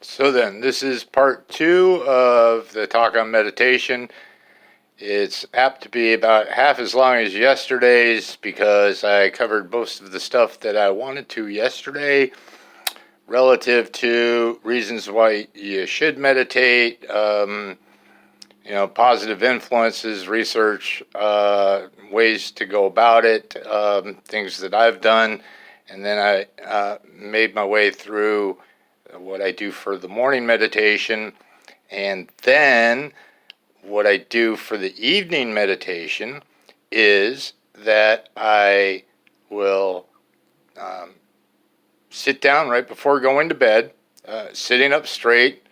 So then, this is part two of the talk on meditation. It's apt to be about half as long as yesterday's because I covered most of the stuff that I wanted to yesterday relative to reasons why you should meditate, positive influences, research, ways to go about it, things that I've done. And then I made my way through what I do for the morning meditation, and then what I do for the evening meditation is that I will sit down right before going to bed, sitting up straight,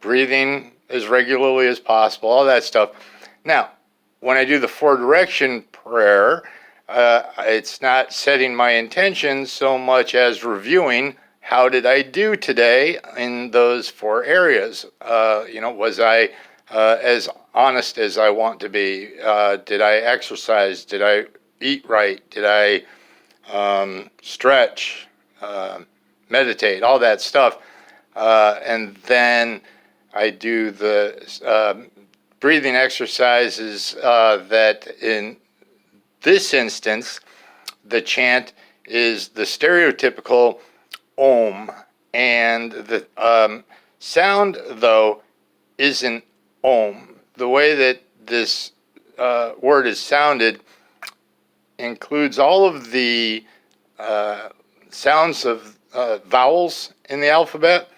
breathing as regularly as possible, all that stuff. Now, when I do the four direction prayer, it's not setting my intention so much as reviewing how did I do today in those four areas. Was I as honest as I want to be? Did I exercise? Did I eat right? Did I stretch, meditate, all that stuff? And then I do the breathing exercises that in this instance, the chant is the stereotypical Om. And the sound, though, isn't Om. The way that this word is sounded includes all of the sounds of vowels in the alphabet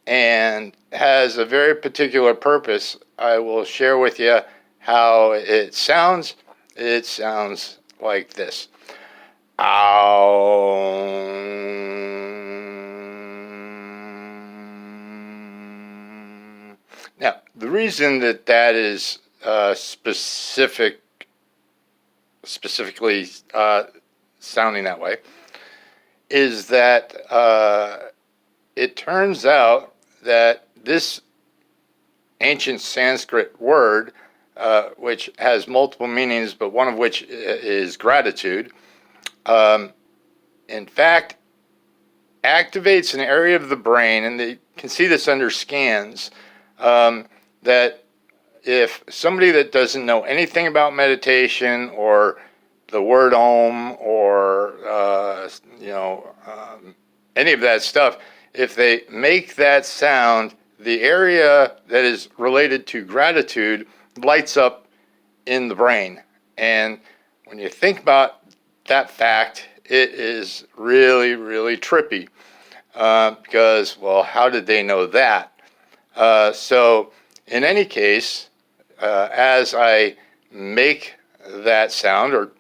and has a very particular purpose. I will share with you how it sounds. It sounds like this. Aum. Now, the reason that that is specifically sounding that way is that it turns out that this ancient Sanskrit word, which has multiple meanings, but one of which is gratitude, in fact, activates an area of the brain, and they can see this under scans, that if somebody that doesn't know anything about meditation or the word Om or any of that stuff, if they make that sound, the area that is related to gratitude lights up in the brain. And when you think about that fact, it is really, really trippy because, well, how did they know that? So in any case, as I make that sound, or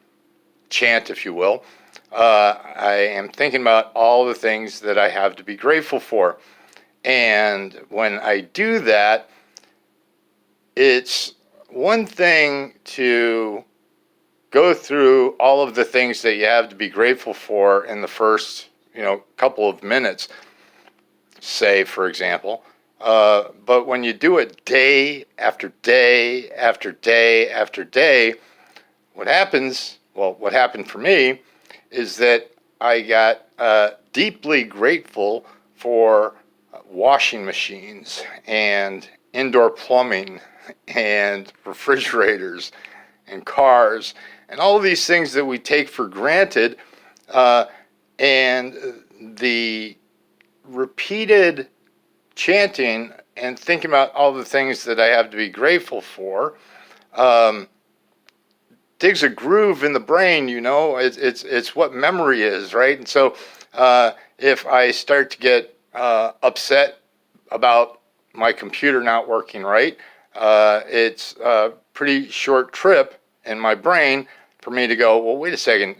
chant, if you will, I am thinking about all the things that I have to be grateful for. And when I do that, it's one thing to go through all of the things that you have to be grateful for in the first, couple of minutes, say, for example. But when you do it day after day after day after day, what happened for me is that I got deeply grateful for washing machines and indoor plumbing and refrigerators and cars and all of these things that we take for granted, and the repeated chanting and thinking about all the things that I have to be grateful for digs a groove in the brain. It's what memory is, right? And so if I start to get upset about my computer not working right, it's a pretty short trip in my brain for me to go, well, wait a second,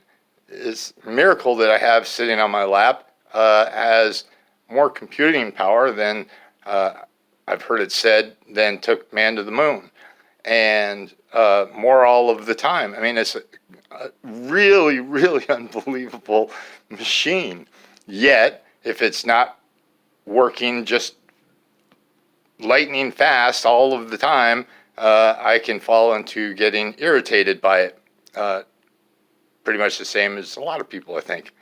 this miracle that I have sitting on my lap has more computing power than I've heard it said than took man to the moon, and more all of the time. I mean, it's a really, really unbelievable machine. Yet, if it's not working just lightning fast all of the time, I can fall into getting irritated by it. Pretty much the same as a lot of people, I think.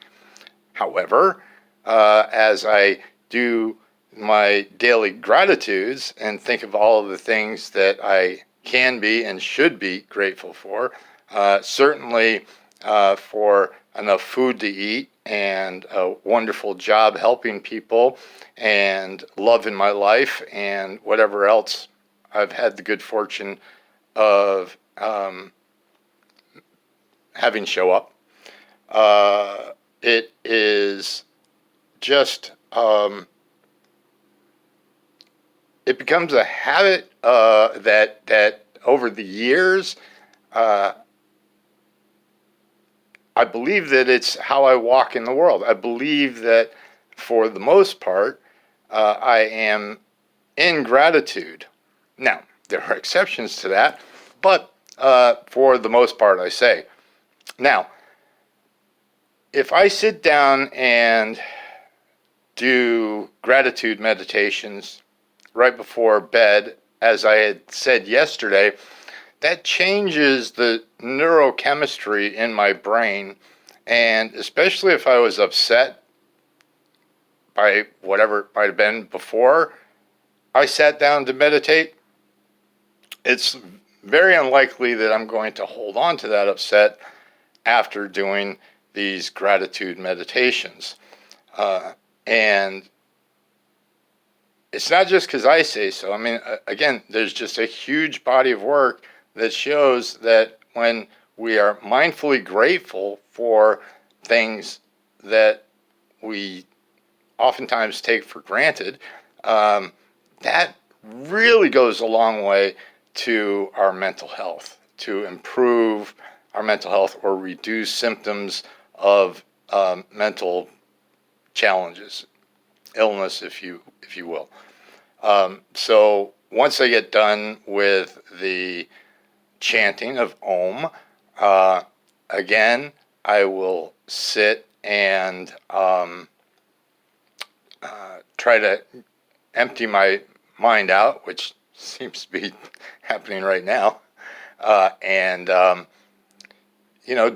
However, as I do my daily gratitudes and think of all of the things that I can be and should be grateful for. Certainly for enough food to eat and a wonderful job helping people and love in my life and whatever else I've had the good fortune of having show up. It is just it becomes a habit that over the years, I believe that it's how I walk in the world. I believe that for the most part, I am in gratitude. Now, there are exceptions to that, but for the most part, I say. Now, if I sit down and do gratitude meditations right before bed, as I had said yesterday, that changes the neurochemistry in my brain. And especially if I was upset by whatever it might have been before I sat down to meditate, it's very unlikely that I'm going to hold on to that upset after doing these gratitude meditations. And it's not just because I say so. I mean, again, there's just a huge body of work that shows that when we are mindfully grateful for things that we oftentimes take for granted, that really goes a long way to our mental health, to improve our mental health or reduce symptoms of mental challenges, illness, if you will. So once I get done with the chanting of Om, again, I will sit and try to empty my mind out, which seems to be happening right now, and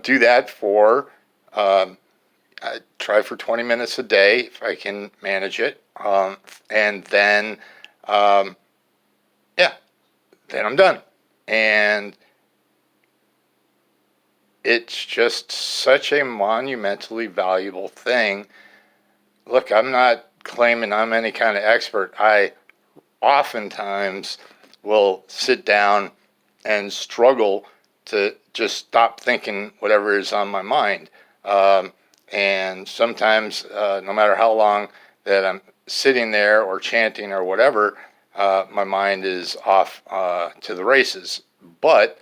do that for I try for 20 minutes a day if I can manage it, and then then I'm done. And it's just such a monumentally valuable thing. Look, I'm not claiming I'm any kind of expert. I oftentimes will sit down and struggle to just stop thinking whatever is on my mind. And sometimes, no matter how long that I'm sitting there or chanting or whatever, my mind is off to the races. But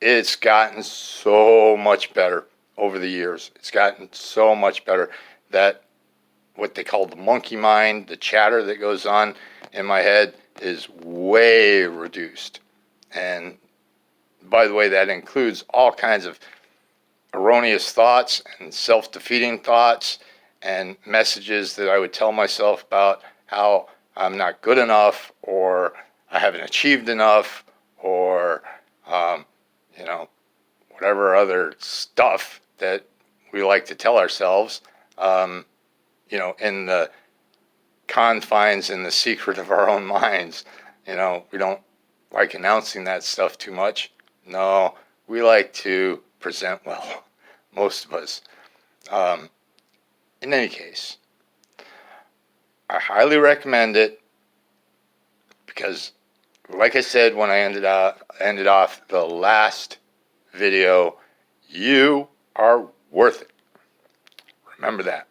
it's gotten so much better over the years. It's gotten so much better that what they call the monkey mind, the chatter that goes on in my head, is way reduced. And by the way, that includes all kinds of erroneous thoughts and self-defeating thoughts and messages that I would tell myself about how I'm not good enough or I haven't achieved enough or, whatever other stuff that we like to tell ourselves, in the confines and the secret of our own minds. We don't like announcing that stuff too much. No, we like to present well, most of us. In any case, I highly recommend it because, like I said when I ended off the last video, you are worth it. Remember that.